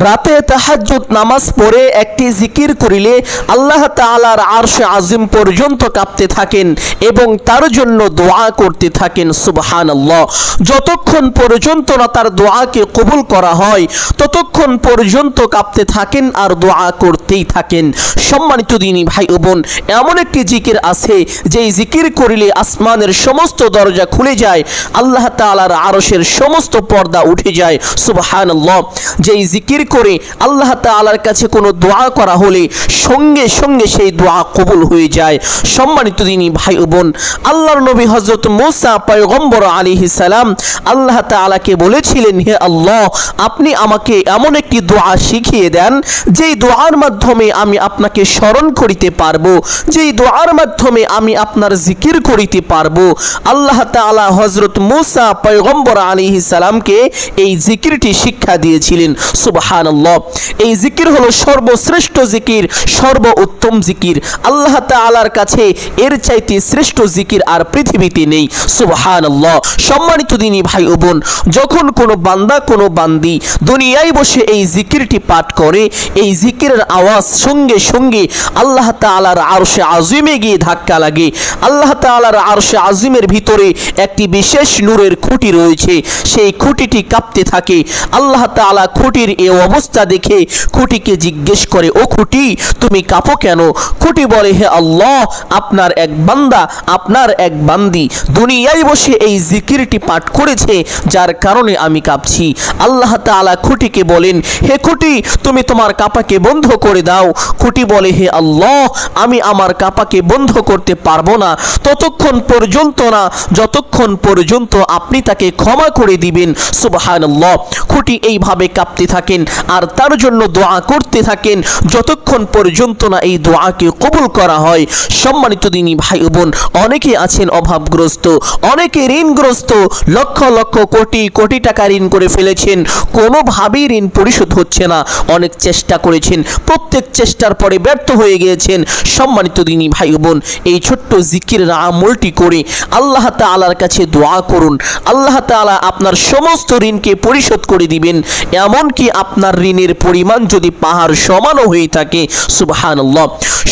রাতে তাহাজ্জুদ নামাজ পড়ে একটি জিকির করিলে আল্লাহ তাআলার আরশে আজিম পর্যন্ত কাঁপতে থাকেন এবং তার জন্য দোয়া করতে থাকেন। সুবহানাল্লাহ। যতক্ষণ পর্যন্ত না তার দোয়াকে কবুল করা হয় ততক্ষণ পর্যন্ত কাঁপতে থাকেন আর দোয়া করতেই থাকেন। সম্মানিত দিনী ভাই ও বোন, এমন একটি জিকির আছে যেই জিকির করিলে আসমানের সমস্ত দরজা খুলে যায়, আল্লাহ তাআলার আরশের সমস্ত পর্দা উঠে যায়। সুবহানাল্লাহ। যেই জিকির করে আল্লাহ তাআলার কাছে কোনো দোয়া করা হলে সঙ্গে সঙ্গে সেই দোয়া কবুল হয়ে যায়। সম্মানিত দিনী ভাই ও বোন, আল্লাহর নবী হযরত মুসা পয়গম্বর আলাইহিস সালাম আল্লাহ তাআলাকে বলেছিলেন, হে আল্লাহ, আপনি আমাকে এমন একটি দোয়া শিখিয়ে দেন যেই দোয়ার মাধ্যমে আমি আপনাকে স্মরণ করিতে পারবো, যেই দোয়ার মাধ্যমে আমি আপনার জিকির করিতে পারবো। আল্লাহ তাআলা হযরত মুসা পয়গম্বর আলাইহিস সালামকে এই জিকিরটি শিক্ষা দিয়েছিলেন। সুবহানাল্লাহ। এই জিকির হলো সর্বশ্রেষ্ঠ জিকির, সর্বোত্তম জিকির। আল্লাহ তাআলার কাছে এর চাইতে শ্রেষ্ঠ জিকির আর পৃথিবীতে নেই। সুবহানাল্লাহ। সম্মানিত দিনী ভাই ও বোন, যখন কোনো বান্দা কোনো বান্দি দুনিয়ায় বসে এই জিকিরটি পাঠ করে, এই জিকিরের আওয়াজ সঙ্গে সঙ্গে আল্লাহ তাআলার আরশে আজিমে গিয়ে ধাক্কা লাগে। আল্লাহ তাআলার আরশে আজিমের ভিতরে একটি বিশেষ নূরের খুঁটি রয়েছে, সেই খুঁটিটি কাঁপতে থাকে। আল্লাহ তাআলা খুঁটির এই অবস্থা দেখে খুঁটিকে জিজ্ঞেস করে, ও খুঁটি, তুমি কাঁপো কেন? খুঁটি বলে, হে আল্লাহ, আপনার এক বান্দা, আপনার এক বান্দি দুনিয়ায় বসে এই জিকিরটি পাঠ করেছে, যার কারণে আমি কাঁপছি। আল্লাহ তাআলা খুঁটিকে বলেন, হে খুঁটি, তুমি তোমার কাঁপাকে বন্ধ করে দাও। খুঁটি বলে, হে আল্লাহ, আমি আমার কাঁপাকে বন্ধ করতে পারবো না ততক্ষণ পর্যন্ত না যতক্ষণ পর্যন্ত আপনি তাকে ক্ষমা করে দিবেন। সুবহানাল্লাহ। খুঁটি এইভাবে কাঁপতে থাকেন আর তার জন্য দোয়া করতে থাকেন যতক্ষণ পর্যন্ত না এই দোয়াকে কবুল করা হয়। সম্মানিত দিনী ভাই ও বোন, অনেকে আছেন অভাবগ্রস্ত, অনেকে ঋণগ্রস্ত, লক্ষ লক্ষ কোটি কোটি টাকা ঋণ করে ফেলেছেন, কোনোভাবেই ঋণ পরিশোধ হচ্ছে না। অনেক চেষ্টা করেছেন, প্রত্যেক চেষ্টার পরে ব্যর্থ হয়ে গিয়েছেন। সম্মানিত দিনী ভাই ও বোন, এই ছোট্ট জিকিরের আমলটি করে আল্লাহ তাআলার কাছে দোয়া করুন। আল্লাহ তাআলা আপনার সমস্ত ঋণকে পরিশোধ করে দিবেন, এমনকি আপনার ঋণের পরিমাণ যদি পাহাড় সমানও হয়ে থাকে। সুবহানাল্লাহ।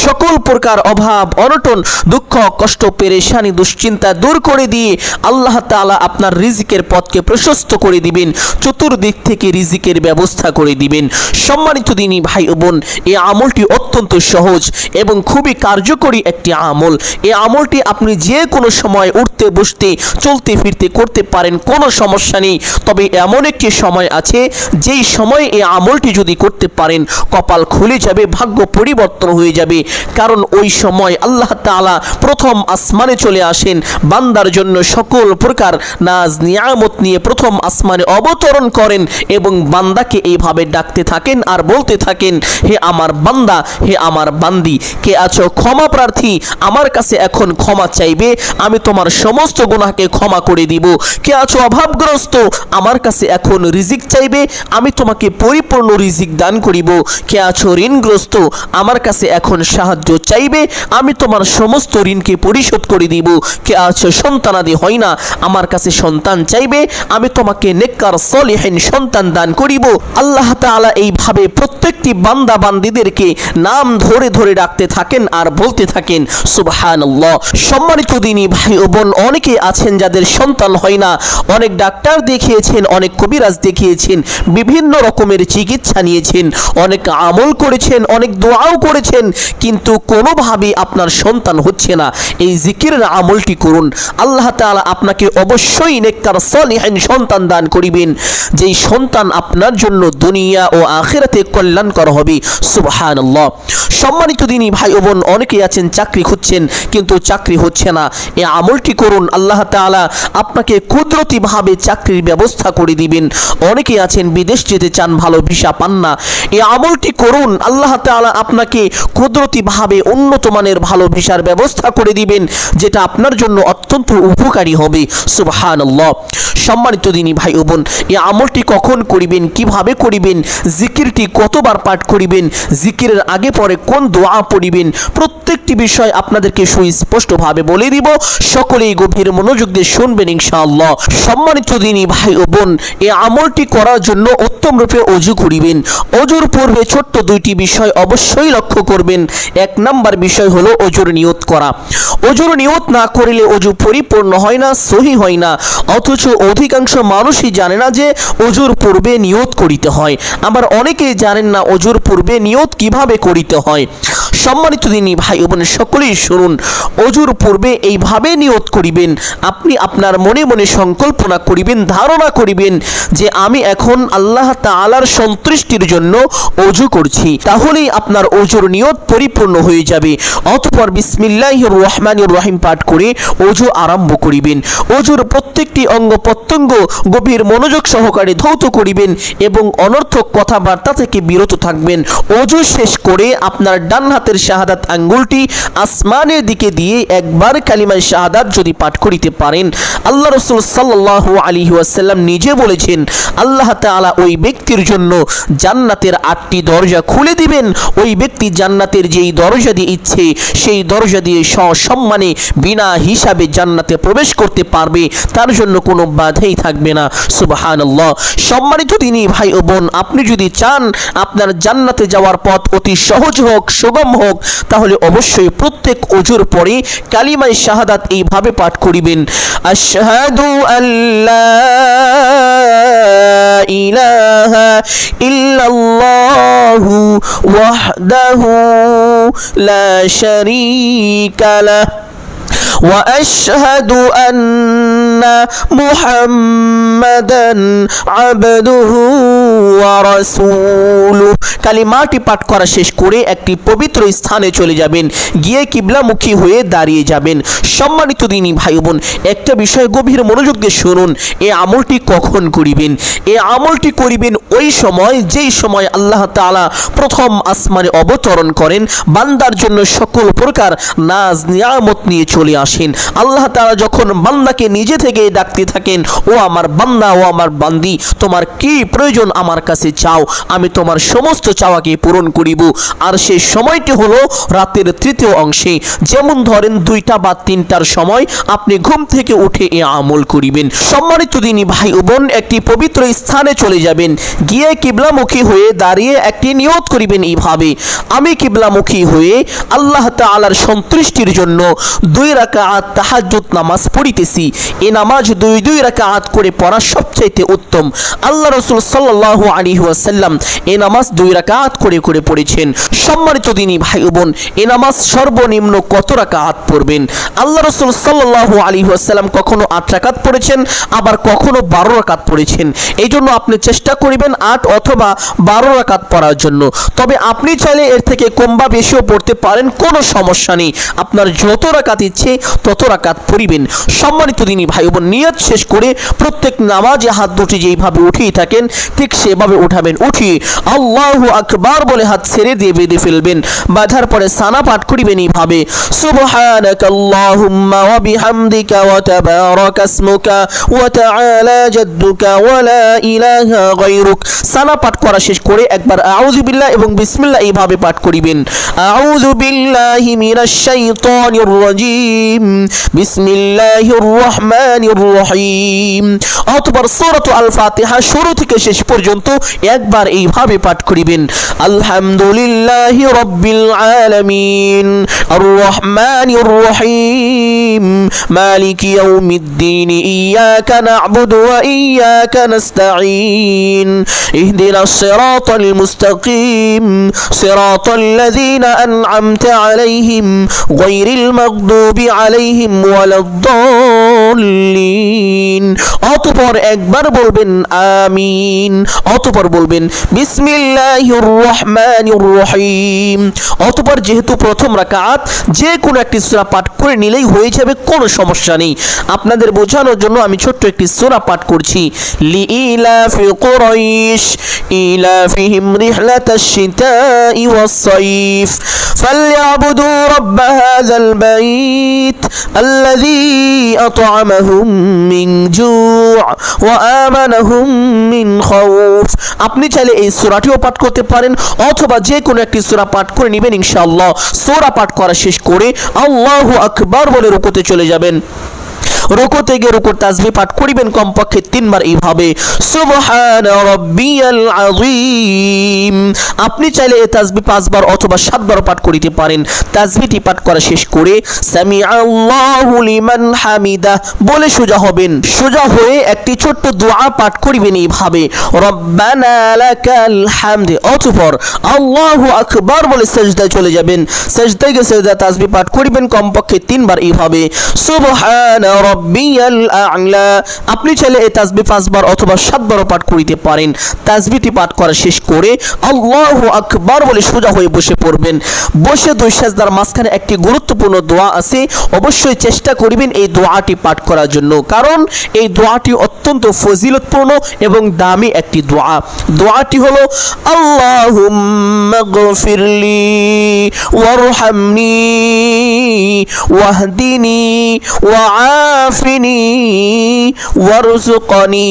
সকল প্রকার অভাব অনটন, দুঃখ কষ্ট পেরেশানি দুশ্চিন্তা দূর করে দিয়ে আল্লাহ তাআলা আপনার রিজিকের পথকে প্রশস্ত করে দিবেন, চতুর্দিক থেকে রিজিকের ব্যবস্থা করে দিবেন। সম্মানিত দিনী ভাই ও বোন, এই আমলটি অত্যন্ত সহজ এবং খুবই কার্যকরী একটি আমল। এই আমলটি আপনি যে কোনো সময় উঠতে বসতে চলতে ফিরতে করতে পারেন, কোনো সমস্যা নেই। তবে এমন একটি সময় আছে যেই সময় এই আমলটি যদি করতে পারেন কপাল খুলে যাবে, ভাগ্য পরিবর্তন হয়ে যাবে। কারণ ওই সময় আল্লাহ তাআলা প্রথম আসমানে চলে আসেন, বান্দার জন্য সকল প্রকার নাজ নিয়ামত নিয়ে প্রথম আসমানে অবতরণ করেন এবং বান্দাকে এইভাবে ডাকতে থাকেন আর বলতে থাকেন, হে আমার বান্দা, হে আমার বান্দি, কে আছো ক্ষমা প্রার্থী, আমার কাছে এখন ক্ষমা চাইবে, আমি তোমার সমস্ত গুনাহকে ক্ষমা করে দিব। কে আছো অভাবগ্রস্ত, আমার কাছে এখন রিজিক চাইবে, আমি তোমাকে পরিপূর্ণ রিজিক দান করিব। কে আছো ঋণগ্রস্ত, আমার কাছে এখন সাহায্য চাইবে, আমি তোমার সমস্ত ঋণকে পরিশোধ করে দিব। কে আছো সন্তানাদি হয় না, আমার কাছে সন্তান চাইবে, আমি তোমাকে নেককার সলিহিন সন্তান দান করিব। আল্লাহ তাআলা এইভাবে প্রত্যেকটি বান্দা বান্দিদেরকে নাম ধরে ধরে ডাকতে থাকেন আর বলতে থাকেন। সুবহানাল্লাহ। সম্মানিত দিনী ভাই ও বোন, অনেকে আছেন যাদের সন্তান হয় না, অনেক ডাক্তার দেখিয়েছেন, অনেক কবিরাজ দেখিয়েছেন, বিভিন্ন রকমের চিকিৎসা নিয়েছেন, অনেক আমল করেছেন, অনেক দোয়াও করেছেন, কিন্তু কোনোভাবেই আপনার সন্তান হচ্ছে না। এই জিকিরের আমলটি করুন, আল্লাহ তাআলা আপনাকে অবশ্যই নেককার সলিহিন সন্তান দান করিবেন, যেই সন্তান আপনার জন্য দুনিয়া ও আখিরাতে কল্যাণকর হবে। সুবহানাল্লাহ। সম্মানিত দিনী ভাই ও বোন, অনেকেই আছেন চাকরি খুঁজছেন কিন্তু চাকরি হচ্ছে না। এই আমলটি করুন, আল্লাহ তাআলা আপনাকে কুদরতিভাবে চাকরির ব্যবস্থা করে দিবেন। অনেকেই আছেন বিদেশ যেতে চান, ভালো ভিসা পান না, এই আমলটি করুন, আল্লাহ তাআলা আপনাকে কুদরতিভাবে উন্নত মানের ভালো ভিসার ব্যবস্থা করে দিবেন, যেটা আপনার জন্য অত্যন্ত উপকারী হবে। সুবহানাল্লাহ। সম্মানিত দিনী ভাই ও বোন, এই আমলটি কখন করিবেন, কিভাবে করিবেন, জিকিরটি কতবার পাঠ করিবেন, জিকিরের আগে পরে কোন দোয়া পড়িবেন, প্রত্যেকটি বিষয় আপনাদেরকে সুস্পষ্টভাবে বলে দিব। সকলেই গভীর মনোযোগ দিয়ে শুনবেন ইনশাআল্লাহ। সম্মানিত দিনী ভাই ও বোন, এই আমলটি করার জন্য উত্তম রূপে অজু করিবেন। অজুর পূর্বে ছোট্ট দুইটি বিষয় অবশ্যই লক্ষ্য করবেন। এক নাম্বার বিষয় হলো অজুর নিয়ত করা। অজুর নিয়ত না করিলে অজু পরিপূর্ণ হয় না, সহি হয় না। অথচ অধিকাংশ মানুষই জানে না যে অজুর পূর্বে নিয়ত করিতে হয়। আবার অনেকেই জানেন না অজুর পূর্বে নিয়ত কিভাবে করিতে হয়। সম্মানিত দিনী ভাই ও বোন সকলেই শুনুন, অজুর পূর্বে এইভাবে নিয়ত করিবেন। আপনি আপনার মনে মনে সংকল্পনা করিবেন, ধারণা করিবেন যে আমি এখন আল্লাহ তাআলার সন্তুষ্টির জন্য অজু করছি। তাহলেই আপনার অজুর নিয়ত পরিপূর্ণ হয়ে যাবে। অতঃপর বিসমিল্লাহির রহমানির রহিম পাঠ করে অজু আরম্ভ করিবেন। অজুর প্রত্যেকটি অঙ্গ প্রত্যঙ্গ গভীর মনোযোগ সহকারে ধৌত করিবেন এবং অনর্থক কথাবার্তা থেকে বিরত থাকবেন। অজু শেষ করে আপনার ডান হাতের শাহাদাত আঙ্গুলটি আসমানের দিকে দিয়ে একবার কালিমা শাহাদাত যদি পাঠ করিতে পারেন, আল্লাহ রাসূল সাল্লাল্লাহু আলাইহি ওয়াসাল্লাম নিজে বলেছেন আল্লাহ তাআলা ওই ব্যক্তির জন্য জান্নাতের 8টি দরজা খুলে দিবেন। ওই ব্যক্তি জান্নাতের যেই দরজা দিয়ে ইচ্ছে সেই দরজা দিয়ে সসম্মানে বিনা হিসাবে জান্নাতে প্রবেশ করতে পারবে, তার জন্য কোনো বাধাই থাকবে না। সুবহানাল্লাহ। সম্মানিত দিনী ভাই ও বোন, আপনি যদি চান আপনার জান্নাতে যাওয়ার পথ অতি সহজ হোক, সুগম হোক, তাহলে অবশ্যই প্রত্যেক অজুর পরে কালিমা শাহাদাত এইভাবে পাঠ করিবেন। আশহাদু আল্লা ইলাহা ইল্লাল্লাহু ওয়াহদাহু লা শারীকা লাহ ওয়া আশহাদু আন্না মুহাম্মাদান আবদুহু ওয়া রাসূলুহু। কালিমাটি পাঠ করা শেষ করে একটি পবিত্র স্থানে চলে যাবেন, গিয়ে কিবলামুখী হয়ে দাঁড়িয়ে যাবেন। সম্মানিত দিনী ভাই বোন, একটা বিষয় গভীর মনোযোগ দিয়ে শুনুন। এই আমলটি কখন করিবেন? এই আমলটি করিবেন ওই সময় যেই সময় আল্লাহ তাআলা প্রথম আসমানে অবতরণ করেন, বান্দার জন্য সকল প্রকার নাজ নিয়ামত নিয়ে চলে আসেন। আল্লাহ তাআলা যখন বান্দাকে নিজে থেকে ডাকতে থাকেন, ও আমার বান্দা, ও আমার বান্দি, তোমার কি প্রয়োজন আমার কাছে চাও, আমি তোমার সমস্ত চাওয়াকে পূরণ করিব। আর সেই সময়টি হলো রাতের তৃতীয় অংশে। যেমন ধরেন 2টা বা 3টার সময় আপনি ঘুম থেকে উঠে এ আমল করিবেন। সম্মানিত দিনী ভাই ও বোন, একটি পবিত্র স্থানে চলে যাবেন, গিয়ে কিবলামুখী হয়ে দাঁড়িয়ে একটি নিয়ত করিবেন এইভাবে, আমি কিবলামুখী হয়ে আল্লাহ তাআলার সন্তুষ্টির জন্য 2 রাকাত তাহাজ্জুদ নামাজ পড়িতেছি। এই নামাজ 2 রাকাত করে পড়া সবচাইতে উত্তম। আল্লাহ রাসূল সাল্লাল্লাহু আলাইহি ওয়াসাল্লাম এই নামাজ 2 রাকাত করে করে পড়েছেন। সম্মানিত দিনী ভাই ও বোন, এই নামাজ সর্বনিম্ন কত রাকাত পড়বেন? আল্লাহ রাসূল সাল্লাল্লাহু আলাইহি ওয়াসাল্লাম কখনো 8 রাকাত পড়েছেন, আবার কখনো 12 রাকাত পড়েছেন। এই জন্য আপনি চেষ্টা করিবেন 8 অথবা 12 রাকাত পড়ার জন্য। তবে আপনি চাইলে এর থেকে কম বা বেশিও পড়তে পারেন, কোনো সমস্যা নেই। আপনার যত রাকাত ইচ্ছে তত রাকাত পড়িবেন। সম্মানিত দিনী ভাই বোন, নিয়ত শেষ করে প্রত্যেক নামাজে হাত দুটি যেইভাবে উঠিয়ে থাকেন ঠিক সেভাবে উঠাবেন। উঠিয়ে আল্লাহু আকবার বলে হাত ছেড়ে দিয়ে বেঁধে ফেলবেন। বাঁধার পরে সানা পাঠ করিবেন এইভাবে, সুবহানাকাল্লাহুম্মা ওয়া বিহামদিকা ওয়া তাবারাকা ইসমুকা ওয়া তাআলা জাদ্দুকা ওয়া লা ইলাহা গায়রুক। সানা পাঠ করা শেষ করে একবার আউযু বিল্লাহ এবং বিসমিল্লাহ এইভাবে পাঠ করিবেন। আউযু বিল্লাহি মিনাশ শাইতানির রাজীম, বিসমিল্লাহির রহমানির রহিম। অতঃপর সূরাত আল ফাতিহা শুরু থেকে শেষ পর্যন্ত একবার এইভাবে পাঠ করিবেন। আলহামদুলিল্লাহি রাব্বিল আলামিন, আর রহমানির রহিম, মালিকি ইয়াউমিদ্দিন, ইয়াকা না'বুদু ওয়া ইয়াকা নাস্তাঈন, ইহদিনাস সিরাতাল মুস্তাকিম, সিরাতাল লাযীনা আন'আমতা আলাইহিম গায়রিল মাগদুবি আলাইহিম ওয়ালাদ-দাল্লিন। অতঃপর একবার বলবেন আমিন। অতঃপর বলবেন বিসমিল্লাহির রহমানির রহিম। অতঃপর যেহেতু প্রথম রাকাত, যে কোনো একটি সূরা পাঠ করে নিলেই হয়ে যাবে, কোনো সমস্যা নেই। আপনাদের বোঝানোর জন্য আমি ছোট্ট একটি সূরা পাঠ করছি। লিইলাফি কুরাইশ ইলাফিহিম রিহলাতাশ শিতাই ওয়াস সাইফ ফালইয়াবুদু রাব্ব হাযাল বাইত আল্লাযী আত'আমাহুম মিন জু' ওয়া আমানাহুম মিন খাউফ। আপনি চাইলে এই সূরাটিও পাঠ করতে পারেন অথবা যে কোনো একটি সূরা পাঠ করে নেবেন ইনশাআল্লাহ। সূরা পাঠ করা শেষ করে আল্লাহু আকবার বলে রুকুতে চলে যাবেন। রুকুতে গিয়ে রুকুর তাসবিহ পাঠ করিবেন কমপক্ষে 3 বার এইভাবে সুবহান রাব্বিয়াল আযীম। আপনি চাইলে এই তাসবিহ 5 বার অথবা 7 বার পাঠ করিতে পারেন। তাসবিহটি পাঠ করা শেষ করে সামিআল্লাহু লিমান হামিদা বলে সোজা হবেন। সোজা হয়ে একটি ছোট্ট দোয়া পাঠ করিবেন এইভাবে রব্বানা লাকাল হামদ। অতঃপর আল্লাহু আকবার বলে সিজদায় চলে যাবেন। সিজদায় গিয়ে সিজদা তাসবিহ পাঠ করিবেন কমপক্ষে 3 বার এইভাবে সুবহান রাব্বিয়াল আ'লা। আপনি চাইলে এই তাসবিহ 5 বার অথবা 7 বার পাঠ করিতে পারেন। তাসবিহটি পাঠ করা শেষ করে আল্লাহু আকবার বলে সোজা হয়ে বসে পড়বেন। বসে দুই সিজদার মাঝখানে একটি গুরুত্বপূর্ণ দোয়া আছে, অবশ্যই চেষ্টা করিবেন এই দোয়াটি পাঠ করার জন্য, কারণ এই দোয়াটি অত্যন্ত ফজিলতপূর্ণ এবং দামি একটি দোয়া। দোয়াটি হলো আল্লাহুম্মা গফিরলি ওয়ারহামনি ওয়াহদিনি ওয়াআফিনি ওয়ারযুকনি।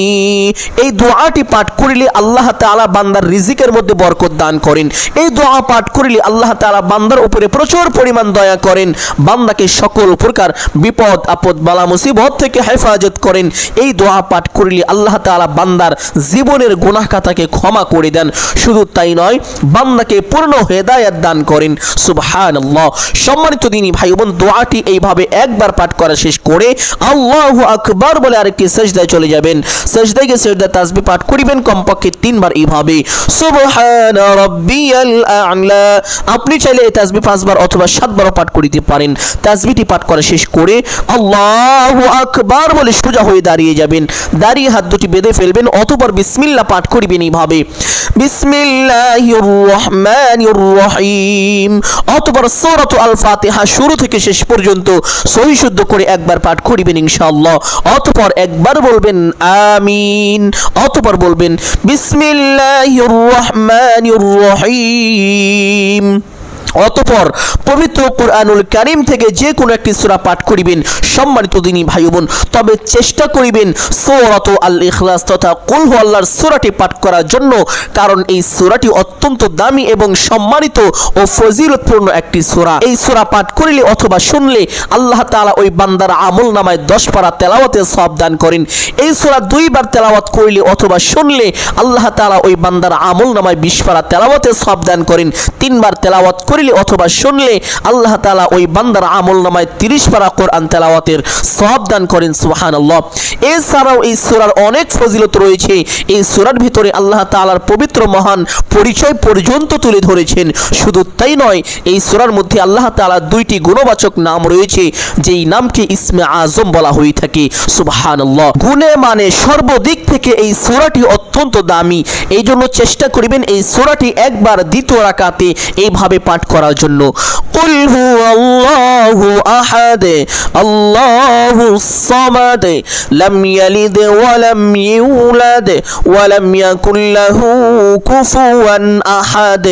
এই দোয়াটি পাঠ করিলে আল্লাহ তাআলা বান্দার রিজিকের মধ্যে বরকত দান করেন। এই দোয়া পাঠ করিলে আল্লাহ তাআলা বান্দার উপরে প্রচুর পরিমাণ দয়া করেন, বান্দাকে সকল প্রকার বিপদ আপদ বালা মুসিবত থেকে হেফাজত করেন। এই দোয়া পাঠ করিলে আল্লাহ তাআলা বান্দার জীবনের গুনাহ খাতাকে ক্ষমা করে দেন। শুধু তাই নয়, বান্দাকে পূর্ণ হেদায়েত দান করেন। সুবহানাল্লাহ। সম্মানিত দিনী ভাই বোন, দোয়াটি এইভাবে একবার পাঠ করা শেষ করে আল্লাহু আকবার বলে আরেকটি সিজদায় চলে যাবেন। সিজদায় গিয়ে সিজদা তাসবিহ পাঠ করিবেন কমপক্ষে 3 বার এইভাবে সুবহান রাব্বিয়াল আ'লা। আপনি চাইলে এই তাসবিহ 5 বার অথবা 7 বার পাঠ করিতে পারেন। তাসবিহটি পাঠ করা শেষ করে আল্লাহু আকবার বলে সোজা হয়ে দাঁড়িয়ে যাবেন। দাঁড়িয়ে হাত দুটি বেঁধে ফেলবেন, অতঃপর বিসমিল্লাহ পাঠ করিবেন এইভাবে বিসমিল্লাহির রহমানির রহিম। অতঃপর সূরাতুল আল ফাতিহা শুরু থেকে শেষ পর্যন্ত সহি শুদ্ধ করে একবার পাঠ করিবেন ইনশাআল্লাহ। অতঃপর একবার বলবেন আমিন। অতঃপর বলবেন বিসমিল্লাহির রহমানির রহিম। অতঃপর পবিত্র কুরআনুল কারীম থেকে যে কোনো একটি সূরা পাঠ করিবেন। সম্মানিত দিনী ভাই বোন, তবে চেষ্টা করিবেন সূরাতুল আল ইখলাস তথা কুল হু আল্লাহর সূরাটি পাঠ করার জন্য, কারণ এই সূরাটি অত্যন্ত দামি এবং সম্মানিত ও ফজিলতপূর্ণ একটি সূরা। এই সূরা পাঠ করিলে অথবা শুনলে আল্লাহ তাআলা ওই বান্দার আমলনামায় 10 পারা তেলাওয়াতের সওয়াব দান করেন। এই সূরা 2 বার তেলাওয়াত করিলে অথবা শুনলে আল্লাহ তাআলা ওই বান্দার আমলনামায় 20 পারা তেলাওয়াতের সওয়াব দান করেন। 3 বার তেলাওয়াত অথবা শুনলে আল্লাহ তাআলা ওই বান্দার আমলনামায় 30 পারা কোরআন তেলাওয়াতের সওয়াব দান করেন। সুবহানাল্লাহ। এছাড়াও এই সূরার অনেক ফজিলত রয়েছে। এই সূরার ভিতরে আল্লাহ তাআলার পবিত্র মহান পরিচয় পর্যন্ত তুলে ধরেছেন। শুধু তাই নয়, এই সূরার মধ্যে আল্লাহ তাআলার 2টি গুণবাচক নাম রয়েছে, যেই নামকে ইসমে আজম বলা হয়ে থাকে। সুবহানাল্লাহ। গুণে মানে সর্বদিক থেকে এই সূরাটি অত্যন্ত দামি। এই জন্য চেষ্টা করিবেন এই সূরাটি একবার দ্বিতীয় রাকাতে এইভাবে পাঠ করার জন্য। কুল হুয়াল্লাহু আহাদ আল্লাহুস সামাদ লাম ইয়ালিদ ওয়া লাম ইউলাদ ওয়া লাম ইয়াকুল লাহু কুফুয়ান আহাদ।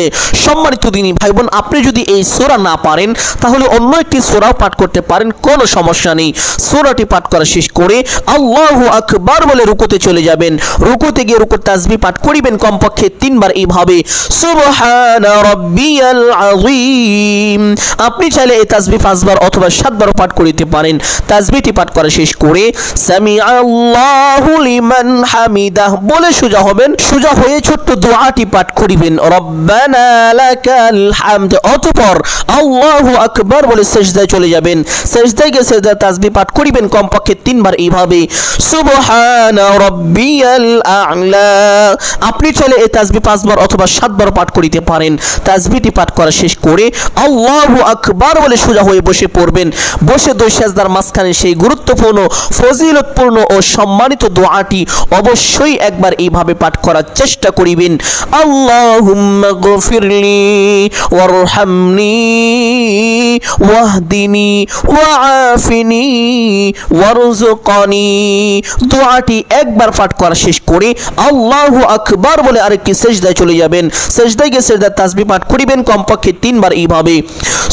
সম্মানিত দিনী ভাই বোন, আপনি যদি এই সূরা না পারেন তাহলে অন্য একটি সূরাও পাঠ করতে পারেন, কোনো সমস্যা নেই। সূরাটি পাঠ করা শেষ করে আল্লাহু আকবার বলে রুকুতে চলে যাবেন। রুকুতে গিয়ে রুকুর তাসবিহ পাঠ করিবেন কমপক্ষে 3 বার এইভাবে সুবহান রাব্বিয়াল আযীম। আপনি চাইলে এই তাসবিহ 5 বার অথবা 7 বার পাঠ করিতে পারেন। তাসবিহটি পাঠ করা শেষ করে সামিআল্লাহু লিমান হামিদাহ বলে সোজা হবেন। সোজা হয়ে ছোট্ট দোয়াটি পাঠ করিবেন রব্বানা লাকাল হামদ। অতঃপর আল্লাহু আকবার বলে সিজদায় চলে যাবেন। সিজদায় গিয়ে সিজদা তাসবিহ পাঠ করিবেন কমপক্ষে 3 বার এইভাবে সুবহান রাব্বিয়াল আ'লা। আপনি চাইলে এই তাসবিহ 5 বার অথবা 7 বার পাঠ করিতে পারেন। তাসবিহটি পাঠ করা শেষ করে আল্লাহু আকবার বলে সোজা হয়ে বসে পড়বেন। বসে দুই সিজদার মাঝখানে সেই গুরুত্বপূর্ণ ফজিলতপূর্ণ ও সম্মানিত দোয়াটি অবশ্যই একবার এইভাবে পাঠ করার চেষ্টা করিবেন আল্লাহুম্মা গফিরলি ওয়ারহামনি ওয়াহদিনি ওয়াআফিনি ওয়ারযুকনি। দোয়াটি একবার পাঠ করা শেষ করে আল্লাহু আকবার বলে আরেকটি সিজদায় চলে যাবেন। সিজদায় গিয়ে সিজদার তাসবিহ পাঠ করিবেন কমপক্ষে 3 তিনবার এইভাবে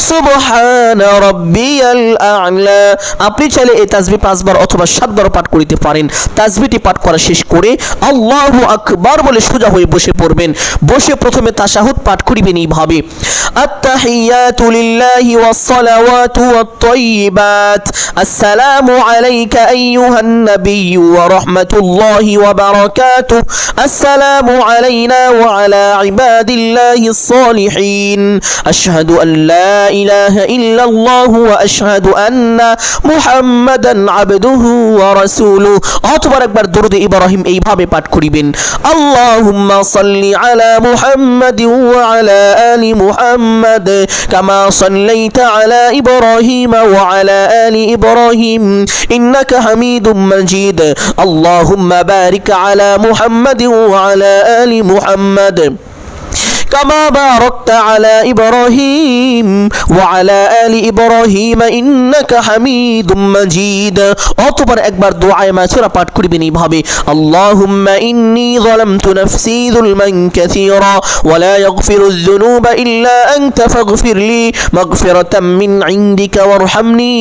সুবহান রাব্বিয়াল আ'লা। আপনি চাইলে এই তাসবিহ 5 বার অথবা 7 বার পাঠ করিতে পারেন। তাসবিহটি পাঠ করা শেষ করে আল্লাহু আকবার বলে সোজা হয়ে বসে পড়বেন। বসে প্রথমে তাশাহুদ পাঠ করিবেন এইভাবে আত-তাহিয়াতু লিল্লাহি ওয়াস-সালাওয়াতু ওয়াত-তাইয়্যিবাত আসসালামু আলাইকা আইয়ুহান নাবিয়্যু ওয়া রাহমাতুল্লাহি ওয়া বারাকাতুহু আসসালামু আলাইনা ওয়া আলা ইবাদিল্লাহিস সালিহিন আশহাদু আন লা ইলাহা ইল্লাল্লাহু ওয়া আশহাদু আন্না মুহাম্মাদান আবদুহু ওয়া রাসূলুহু। অথবা একবার দরুদ ইব্রাহিম এইভাবে পাঠ করিবেন আল্লাহুম্মা সাল্লি আলা মুহাম্মাদিন ওয়া আলা আলি মুহাম্মাদ কামা সাল্লাইতা আলা ইব্রাহিম ওয়া আলা আলি ইব্রাহিম ইন্নাকা হামিদুম মাজিদ আল্লাহুম্মা বারিক আলা মুহাম্মাদিন ওয়া আলা আলি মুহাম্মাদ كما باركت على إبراهيم وعلى آل إبراهيم إنك حميد مجيد। অতঃপর একবার দোয়ায়ে মাসুরা পাঠ করিবেন এইভাবে আল্লাহুম্মা ইন্নী যালামতু নাফসি যুলমান কাসীরা ওয়া লা ইয়াগফিরুয যুনুবা ইল্লা আনতা ফাগফিরলি মাগফিরাতাম মিন ইনদিকা ওয়ারহামনি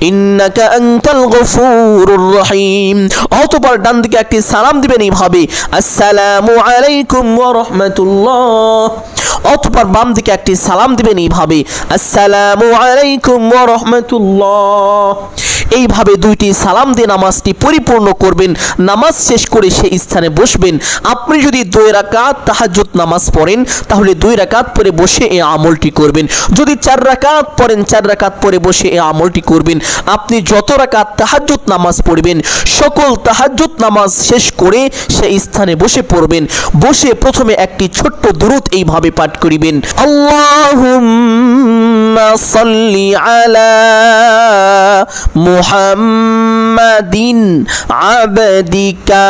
ইন্নাকা আনতাল গফুরুর রহিম। অতঃপর ডান দিকে একটি সালাম দিবেন এইভাবে আসসালামু আলাইকুম ওয়া রাহমাতুল্লাহ। অতঃপর বাম দিকে একটি সালাম দিবেন এইভাবে আসসালামু আলাইকুম ওয়া রাহমাতুল্লাহ। এইভাবে দুইটি সালাম দিয়ে নামাজটি পরিপূর্ণ করবেন। নামাজ শেষ করে সেই স্থানে বসবেন। আপনি যদি 2 রাকাত তাহাজ্জুদ নামাজ পড়েন তাহলে 2 রাকাত পরে বসে এই আমলটি করবেন। যদি 4 রাকাত পড়েন 4 রাকাত পরে বসে এই আমলটি করবেন। আপনি যত রাকাত তাহাজ্জুদ নামাজ পড়বেন সকল তাহাজ্জুদ নামাজ শেষ করে সেই স্থানে বসে পড়বেন। বসে প্রথমে একটি ছোট্ট দুরূদ এইভাবে পাঠ করিবেন আল্লাহুম্মা সাল্লি আলা মুহাম্মাদিন আবদিকা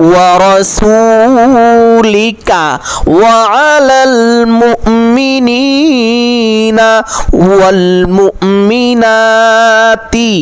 ওয়া রাসূলিকা ওয়া আলাল মুমিনিনা ওয়াল মুমিনাতি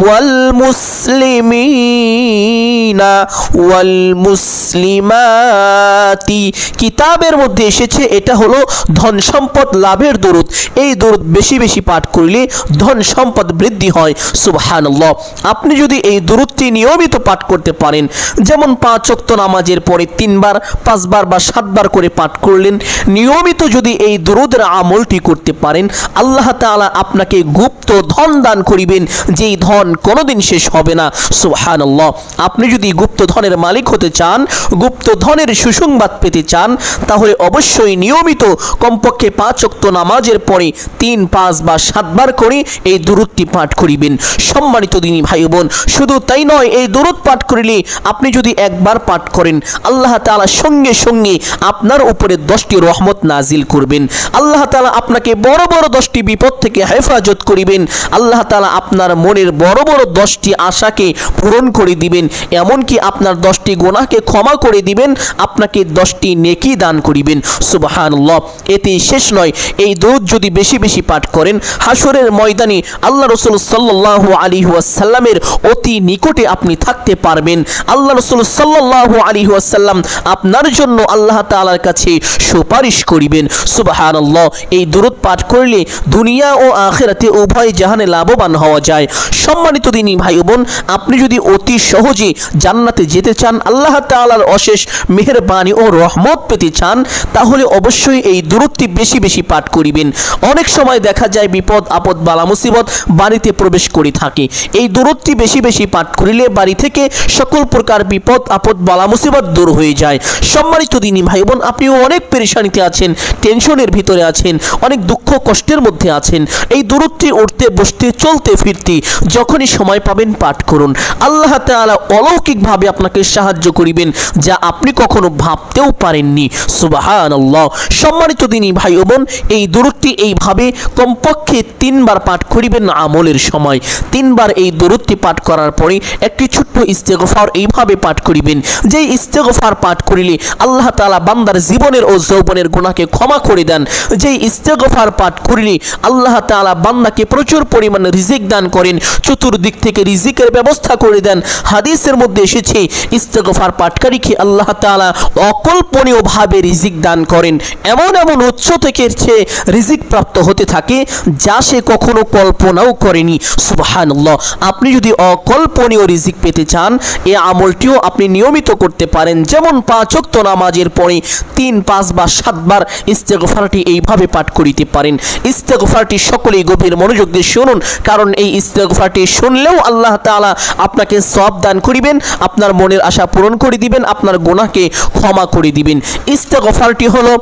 ওয়াল মুসলিমিনা ওয়াল মুসলিমাতি। কিতাবের মধ্যে এসেছে এটা হলো ধন সম্পদ লাভের দরুদ। এই দরুদ বেশি বেশি পাঠ করলে ধন সম্পদ বৃদ্ধি হয়। সুবহানাল্লাহ। আপনি যদি এই দরুদটি নিয়মিত পাঠ করতে পারেন, যেমন 5 ওয়াক্ত নামাজের পরে 3 বার 5 বার বা 7 বার করে পাঠ করলেন, নিয়মিত যদি এই দরুদের আমলটি করতে পারেন আল্লাহ তাআলা আপনাকে গুপ্ত ধন দান করিবেন, যেই ধন কোনোদিন শেষ হবে না। সুবহানাল্লাহ। আপনি যদি গুপ্ত ধনের মালিক হতে চান, গুপ্ত ধনের সুসংবাদ পেতে চান, তাহলে অবশ্যই নিয়মিত কমপক্ষে 5 ওয়াক্ত নামাজের পরে 3, 5 বা 7 বার করে এই দরুদটি পাঠ করিবেন। সম্মানিত দিনী ভাই বোন, শুধু তাই নয়, এই দরুদ পাঠ করিলে আপনি যদি একবার পাঠ করেন আল্লাহ তাআলা সঙ্গে সঙ্গে আপনার উপরে 10টি রহমত নাজিল করবেন। আল্লাহ তাআলা আপনাকে বড় বড় 10টি বিপদ থেকে হেফাজত করিবেন। আল্লাহ তাআলা আপনার মনের বড় বড় 10টি আশাকে পূরণ করে দিবেন। এমনকি আপনার 10টি গুনাহকে ক্ষমা করে দিবেন, আপনাকে 10টি নেকি দান করিবেন। সুবহানাল্লাহ। এতে শেষ নয়, এই দরুদ যদি বেশি বেশি পাঠ করেন হাসরের ময়দানে আল্লাহ রাসূল সাল্লাল্লাহু আলাইহি ওয়াসাল্লামের অতি নিকটে আপনি থাকতে পারবেন। আল্লাহ রাসূল সাল্লাল্লাহু আলাইহি ওয়াসাল্লাম আপনার জন্য আল্লাহ তাআলার কাছে সুপারিশ করিবেন। সুবহানাল্লাহ। এই দরুদ পাঠ করলে দুনিয়া ও আখিরাতে উভয় জাহানে লাভবান হওয়া যায়। সম্মানিত দিনী ভাই বোন, আপনি যদি অতি সহজে জান্নাতে যেতে চান, আল্লাহ তাআলার অশেষ মেহেরবানি ও রহমত পেতে চান, তাহলে অবশ্যই এই দরুদটি বেশি বেশি পাঠ করিবেন। অনেক সময় দেখা যায় বিপদ আপদ বালা মুসিবত বাড়িতে প্রবেশ করে থাকে। এই দরুদটি বেশি বেশি পাঠ করিলে বাড়ি থেকে সকল প্রকার বিপদ আপদ বালা মুসিবত দূর হয়ে যায়। সম্মানিত দিনী ভাই বোন, আপনিও অনেক পেরেশানিতে আছেন, টেনশনের ভিতরে আছেন, অনেক দুঃখ কষ্টের মধ্যে আছেন, এই দরুদটি উঠতে বসতে চলতে ফিরতে যখনই সময় পাবেন পাঠ করুন। আল্লাহ তাআলা অলৌকিকভাবে আপনাকে সাহায্য করিবেন, যা আপনি কখনো ভাবতেও পারেননি। সুবহানাল্লাহ। সম্মানিত দিনী ভাই বোন, এই দরুদটি এইভাবে কমপক্ষে 3 বার পাঠ করিবেন আমলের সময়। 3 বার এই দরুদটি পাঠ করার পরে একটি ছোট্ট ইস্তেগফার এইভাবে পাঠ করিবেন, যেই ইস্তেগফার পাঠ করিলে আল্লাহ তাআলা বান্দার জীবনের ও যৌবনের গুনাহকে ক্ষমা করে দেন। যেই ইস্তেগফার পাঠ করলে আল্লাহ তাআলা বান্দাকে প্রচুর পরিমাণে রিজিক দান করেন, চতুর্দিক থেকে রিজিকের ব্যবস্থা করে দেন। হাদিসের মধ্যে এসেছে ইস্তেগফার পাঠকারীকে আল্লাহ তাআলা অকল্পনীয়ভাবে রিজিক দান করেন, এমন এমন উৎস থেকে সে রিজিক প্রাপ্ত হতে থাকে যা সে কখনো কল্পনাও করেনি। সুবহানাল্লাহ। আপনি যদি অকল্পনীয় রিজিক পেতে চান, এই আমলটিও আপনি নিয়মিত করতে পারেন। যেমন 5 ওয়াক্ত নামাজের পরে 3, 5 বা 7 বার ইস্তেগফারটি এইভাবে পাঠ করিতে পারেন। ইস্তেগফারটি সকলেই গভীর মনোযোগ দিয়ে শুনুন, কারণ এই ইস্তেগফারটি শুনলেও আল্লাহ তাআলা আপনাকে সওয়াব দান করিবেন, আপনার মনের আশা পূরণ করে দিবেন, আপনার গুনাহকে ক্ষমা করে দিবেন। ইস্তেগফারটি হলো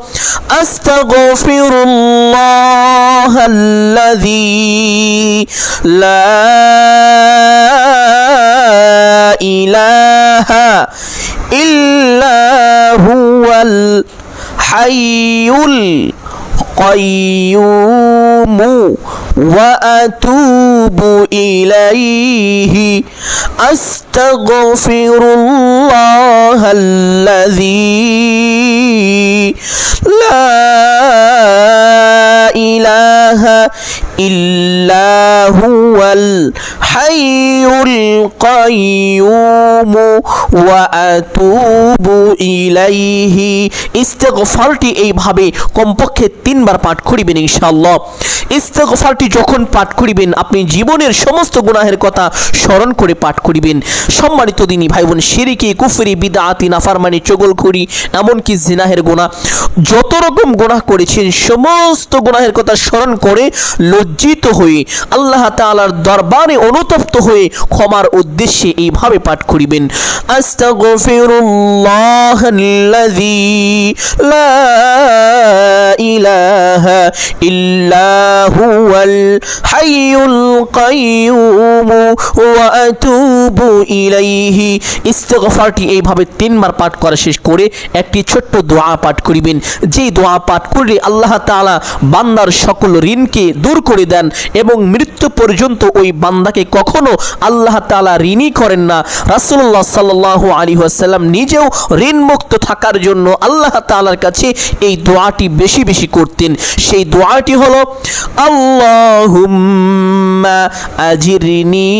আস্তাগফিরুল্লাহাল্লাযী লা ইলাহা ইল্লা হুয়াল হাইয়ুল qayyum wa atubu ilayhi astaghfirullahalladhi la ilaha illa huwal hayyul qayyum wa atubu ilayhi। ইস্তেগফারটি এইভাবে কমপক্ষে 3 বার পাঠ করিবেন ইনশাআল্লাহ। ইস্তেগফারটি যখন পাঠ করিবেন আপনি জীবনের সমস্ত গুনাহের কথা স্মরণ করে পাঠ করিবেন। সম্মানিত দিনী ভাই বোন, শিরকি, কুফরি, বিদআতি, নাফরমানি, চগলখড়ি, এমনকি জিনাহের গুনাহ, যত রকম গুনাহ করেছেন সমস্ত গুনাহের কথা স্মরণ করে লজ্জিত হয়ে আল্লাহ তাআলার দরবারে অনুতপ্ত হয়ে ক্ষমার উদ্দেশ্যে এইভাবে পাঠ করিবেন। আস্তাগফিরুল্লাহাল্লাযী লা ইলাহা ইল্লা হুয়াল হাইয়ুল কাইয়্যুম ওয়া আতুবু ইলাইহি। ইস্তেগফারটি এইভাবে 3 বার পাঠ করা শেষ করে একটি ছোট্ট দোয়া পাঠ করিবেন। যেই দোয়া পাঠ করলে আল্লাহ তাআলা বান্দার সকল ঋণকে দূর করে দেন এবং মৃত্যু পর্যন্ত ওই বান্দাকে কখনো আল্লাহ তাআলা ঋণী করেন না। রাসূলুল্লাহ সাল্লাল্লাহু আলাইহি ওয়াসাল্লাম নিজেও ঋণ মুক্ত থাকার জন্য আল্লাহ তাআলার কাছে এই দোয়াটি বেশি বেশি করতেন। সেই দোয়াটি হলো আল্লাহুম্মা আজিরনি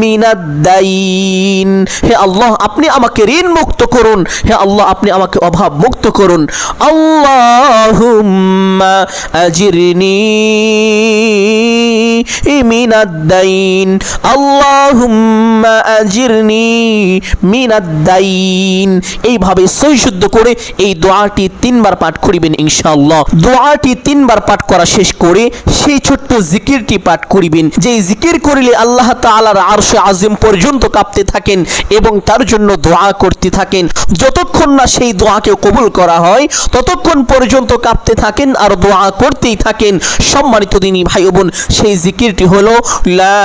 মিনাদ দাইন। হে আল্লাহ, আপনি আমাকে ঋণ মুক্ত করুন। হে আল্লাহ, আপনি আমাকে অভাব মুক্ত করুন। আল্লাহুম্মা আজিরনি মিনাদ দাইন, আল্লাহুম্মা আজিরনি মিনাদ দাইন। এইভাবে সহিশুদ্ধ করে এই দোয়াটি 3 বার পাঠ করিবেন ইনশাআল্লাহ। দোয়াটি 3 বার পাঠ করা শেষ করে সেই ছোট্ট জিকিরটি পাঠ করিবেন, যেই জিকির করিলে আল্লাহ তাআলার আরশে আজিম পর্যন্ত কাঁপতে থাকেন এবং তার জন্য দোয়া করতে থাকেন। যতক্ষণ না সেই দোয়াকে কবুল করা হয় ততক্ষণ পর্যন্ত কাঁপতে থাকেন আর দোয়া করতেই থাকেন। সম্মানিত দিনী ভাই বোন, সেই জিকিরটি হলো লা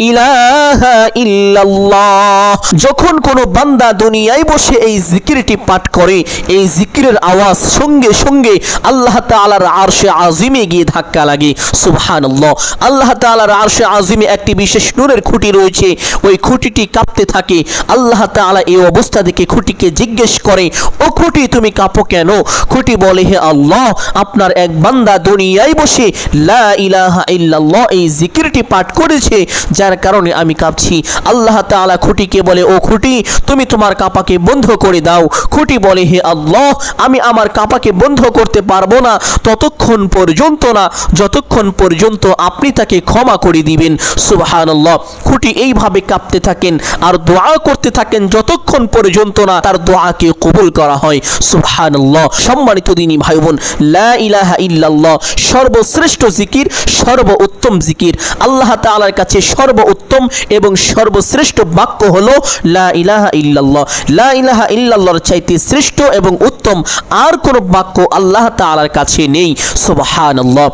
ইলাহা ইল্লাল্লাহ। যখন কোনো বান্দা দুনিয়ায় বসে এই জিকিরটি পাঠ করে, এই জিকিরের আওয়াজ সঙ্গে সঙ্গে আল্লাহ তাআলার আরশে আজিমে গিয়ে ধাক্কা লাগে। সুবহানাল্লাহ। আল্লাহ তাআলার আরশে আজিমে একটি বিশেষ নূরের খুঁটি রয়েছে, ওই খুঁটিটি কাঁপতে থাকে। আল্লাহ তাআলা এই অবস্থা দেখে খুঁটিকে জিজ্ঞেস করে, ও খুঁটি, তুমি কাঁপো কেন? খুঁটি বলে, হে আল্লাহ, আপনার এক বান্দা দুনিয়ায় বসে লা ইলাহা ইল্লাল্লাহ এই জিকিরটি পাঠ করেছে, যার কারণে আমি কাঁপছি। আল্লাহ তাআলা খুঁটিকে বলে, ও খুঁটি, তুমি তোমার কাঁপাকে বন্ধ করে দাও। খুঁটি বলে, হে আল্লাহ, আমি আমার কাঁপাকে বন্ধ করতে পারবো না ততক্ষণ পর্যন্ত না যতক্ষণ পর্যন্ত আপনি তাকে ক্ষমা করে দিবেন। সুবহানাল্লাহ। খুঁটি এইভাবে কাঁপতে থাকেন আর দোয়া করতে থাকেন যতক্ষণ পর্যন্ত না তার দোয়াকে কবুল করা হয়। সুবহানাল্লাহ। সম্মানিত দিনী ভাই বোন, লা ইলাহা ইল্লাল্লাহ সর্বশ্রেষ্ঠ জিকির, সর্বোত্তম জিকির। আল্লাহ তাআলার কাছে সর্বোত্তম এবং সর্বশ্রেষ্ঠ বাক্য হলো লা ইলাহা ইল্লাল্লাহ। লা ইলাহা ইল্লাল্লাহর চাইতে শ্রেষ্ঠ এবং উত্তম আর কোনো বাক্য আল্লাহ তাআলার কাছে নেই। সুবহানাল্লাহ।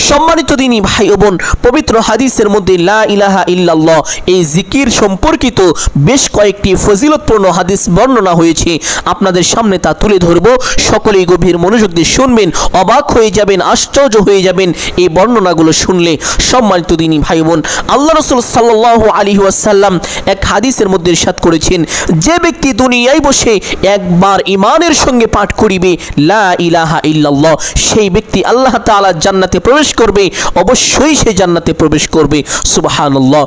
সম্মানিত দিনী ভাই বোন, পবিত্র হাদিসের মধ্যে লা ইলাহা ইল্লাল্লাহ এই জিকির সম্পর্কিত বেশ কয়েকটি ফজিলতপূর্ণ হাদিস বর্ণনা হয়েছে। আপনাদের সামনে তা তুলে ধরব। সকলেই গভীর মনোযোগ দিয়ে শুনবেন, অবাক হয়ে যাবেন, আশ্চর্য হয়ে যাবেন এই বর্ণনাগুলো শুনলে। সম্মানিত দিনী ভাই বোন, আল্লাহ রাসূল সাল্লাল্লাহু আলাইহি ওয়াসাল্লাম এক হাদিসের মধ্যে ইরশাদ করেছেন, যে ব্যক্তি দুনিয়ায় বসে একবার ঈমানের সঙ্গে পাঠ করিবে লা ইলাহা ইল্লাল্লাহ, সেই ব্যক্তি আল্লাহ তাআলার জান্নাতে প্রবেশ করবে, অবশ্যই সে জান্নাতে প্রবেশ করবে। সুবহানাল্লাহ।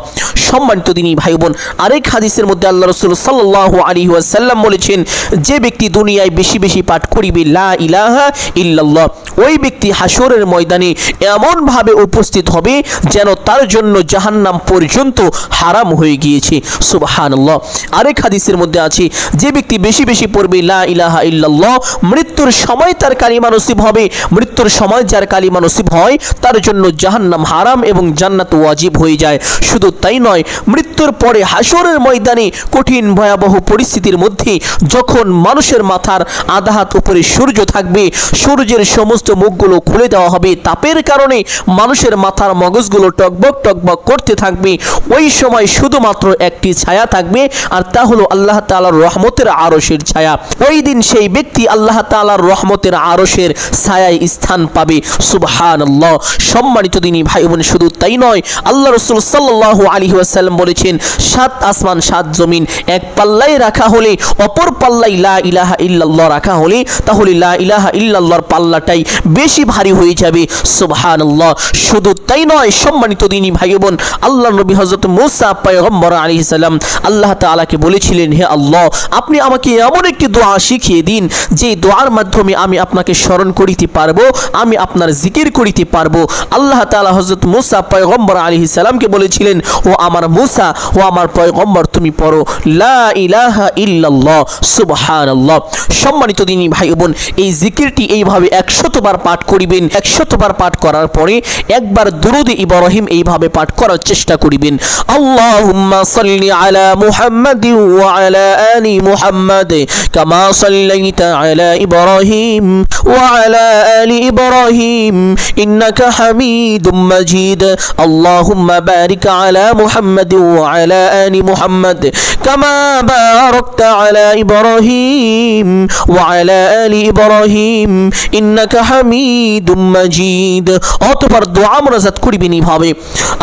সম্মানিত দিনী ভাই বোন, আরেক হাদিসের মধ্যে আল্লাহ রাসূল সাল্লাল্লাহু আলাইহি ওয়াসাল্লাম বলেছেন, যে ব্যক্তি দুনিয়ায় বেশি বেশি পাঠ করিবে লা ইলাহা ইল্লাল্লাহ, ওই ব্যক্তি হাসরের ময়দানে এমন ভাবে উপস্থিত হবে যেন তার জন্য জাহান্নাম পর্যন্ত হারাম হয়ে গিয়েছে। সুবহানাল্লাহ। আরেক হাদিসের মধ্যে আছে, যে ব্যক্তি বেশি বেশি পড়বে লা ইলাহা ইল্লাল্লাহ, মৃত্যুর সময় তার কালিমা নসিব হবে। মৃত্যুর সময় যার কালিমা নসিব হয় তার জন্য জাহান্নাম হারাম এবং জান্নাত ওয়াজিব হয়ে যায়। শুধু তাই নয়, মৃত্যুর পরে হাসরের ময়দানে কঠিন ভয়াবহ পরিস্থিতির মধ্যে যখন মানুষের মাথার আধা হাত উপরে সূর্য থাকবে, সূর্যের সমস্ত মুখগুলো খুলে দেওয়া হবে, তাপের কারণে মানুষের মাথার মগজগুলো টকবক টকবক করতে থাকবে। ওই সময় শুধুমাত্র একটি ছায়া থাকবে, আর তা হলো আল্লাহ তাআলার রহমতের আরশের ছায়া। ওই দিন সেই ব্যক্তি আল্লাহ তাআলার রহমতের আরশের ছায়ায় স্থান পাবে। সুবহানাল্লাহ। সম্মানিত দিনী ভাই বোন, শুধু তাই নয়, আল্লাহ রাসূল সাল্লাল্লাহু আলাইহি ওয়াসাল্লাম বলেছেন, 7 আসমান 7 জমিন এক পাল্লায় রাখা হলে, অপর পাল্লায় লা ইলাহা ইল্লাল্লাহ রাখা হলে, তাহলে লা ইলাহা ইল্লাল্লাহর পাল্লাটাই বেশি ভারী হয়ে যাবে। সুবহানাল্লাহ। শুধু তাই নয়, সম্মানিত দিনী ভাই বোন, আল্লাহর নবী হযরত মূসা পয়গম্বর আলাইহিস সালাম আল্লাহ তাআলাকে বলেছিলেন, হে আল্লাহ, আপনি আমাকে এমন একটি দোয়া শিখিয়ে দিন যে দোয়ার মাধ্যমে আমি আপনাকে স্মরণ করিতে পারবো, আমি আপনার জিকির করিতে পারবো। আল্লাহ তাআলা হযরত মূসা পয়গম্বর আলাইহিস সালামকে বলেছিলেন, ও আমার মূসা, ও আমার পয়গম্বর, তুমি পড়ো লা ইলাহা ইল্লাল্লাহ। সুবহানাল্লাহ। সম্মানিত দিনী ভাই বোন, এই জিকিরটি এইভাবে 100 বার পাঠ করিবেন। 100 বার পাঠ করার পরে একবার দুরূদ ইব্রাহিম এইভাবে পাঠ করার চেষ্টা করিবেন। আল্লাহুম্মা সাল্লি আলা মুহাম্মাদিন ওয়া আলা আলি মুহাম্মাদ কামা সাল্লাইতা আলা ইব্রাহিম ওয়া আলা আলি ইব্রাহিম ইন্নাকা হামিদুম মাজিদ। আল্লাহুম্মা বারিক আলা মুহাম্মাদ ওয়া আলা আলি মুহাম্মাদ কামা বারাকতা আলা ইব্রাহিম ওয়া আলা আলি ইব্রাহিম ইন্নাকা হামিদুম মাজিদ। অতঃপর দোয়া মুনাজাত করিবেন এইভাবে,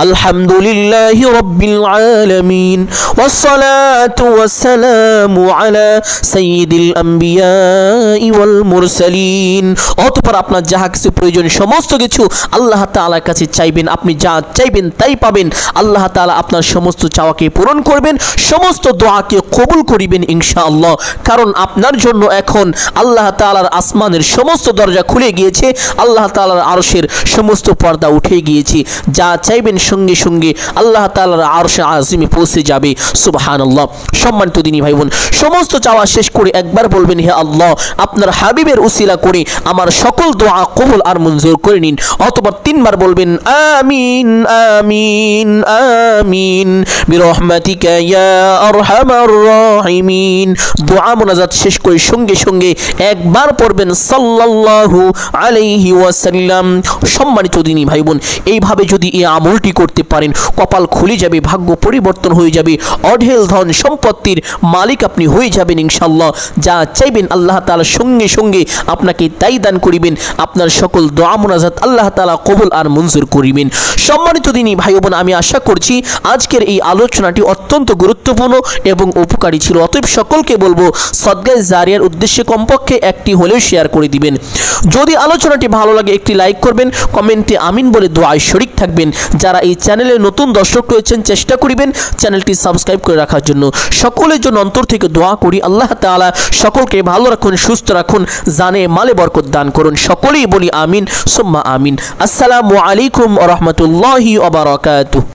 আলহামদুলিল্লাহি রাব্বিল আলামিন ওয়াসসালাতু ওয়াসসালামু আলা সাইয়্যিদিল আম্বিয়া ওয়াল মুরসালিন। অতঃপর আপনার যাহা কিছু প্রয়োজন সমস্ত কিছু আল্লাহ তাআলার কাছে চাইবেন। আপনি যা চাইবেন তাই পাবেন। আল্লাহ তাআলা আপনার সমস্ত চাওয়াকে পূরণ করবেন, সমস্ত দোয়াকে কবুল করিবেন ইনশাআল্লাহ। কারণ আপনার জন্য এখন আল্লাহ তাআলার আসমানের সমস্ত দরজা খুলে গিয়েছে, আল্লাহ তাআলার আরশের সমস্ত পর্দা উঠে গিয়েছে। যা চাইবেন সঙ্গে সঙ্গে আল্লাহ তাআলার আরশে আজিমে পৌঁছে যাবে। সুবহানাল্লাহ। সম্মানিত দিনী ভাই বোন, সমস্ত চাওয়া শেষ করে একবার বলবেন, হে আল্লাহ, আপনার হাবিবের উসিলা করে আমার সকল দোয়া কবুল আর মঞ্জুর করে নিন। অতঃপর 3 বার বলবেন, আমিন আমিন আমিন বিরহমাতিকা ইয়া আরহামার রাহিমিন। দোয়া মুনাজাত শেষ করে সঙ্গে সঙ্গে একবার পড়বেন সাল্লাল্লাহু আলাইহি ওয়াসাল্লাম। সম্মানিত দিনী ভাই বোন, এইভাবে যদি এই আমলটি করতে পারেন, কপাল খুলে যাবে, ভাগ্য পরিবর্তন হয়ে যাবে, অঢেল ধন সম্পত্তির মালিক আপনি হয়ে যাবেন ইনশাআল্লাহ। যা চাইবেন আল্লাহ তাআলা সঙ্গে সঙ্গে আপনাকে তাই দান করিবেন। আপনার সকল দোয়া মুনাজাত আল্লাহ তাআলা কবুল আর মঞ্জুর করিবেন। সম্মানিত দিনী ভাই বোন, আমি আশা করছি আজকের এই আলোচনাটি অত্যন্ত গুরুত্বপূর্ণ এবং উপকারী ছিল। অতএব সকলকে বলবো, সদকায়ে জারিয়ার উদ্দেশ্যে কমপক্ষে একটি হলেও শেয়ার করে দিবেন। যদি আলোচনাটি ভালো লাগে একটি লাইক করবেন, কমেন্টে আমিন বলে দোয়ায় শরীক থাকবেন। যারা এই চ্যানেলে নতুন দর্শক রয়েছেন, চেষ্টা করিবেন চ্যানেলটি সাবস্ক্রাইব করে রাখার জন্য। সকলের জন্য অন্তর থেকে দোয়া করি, আল্লাহ তাআলা সকলকে ভালো রাখুন, সুস্থ রাখুন, জানে মালে বরকত দান করুন। সকলেই বলি আমিন সুম্মা আমিন। আসসালামু আলাইকুম ওয়া রাহমাতুল্লাহি ওয়া বারাকাতুহু।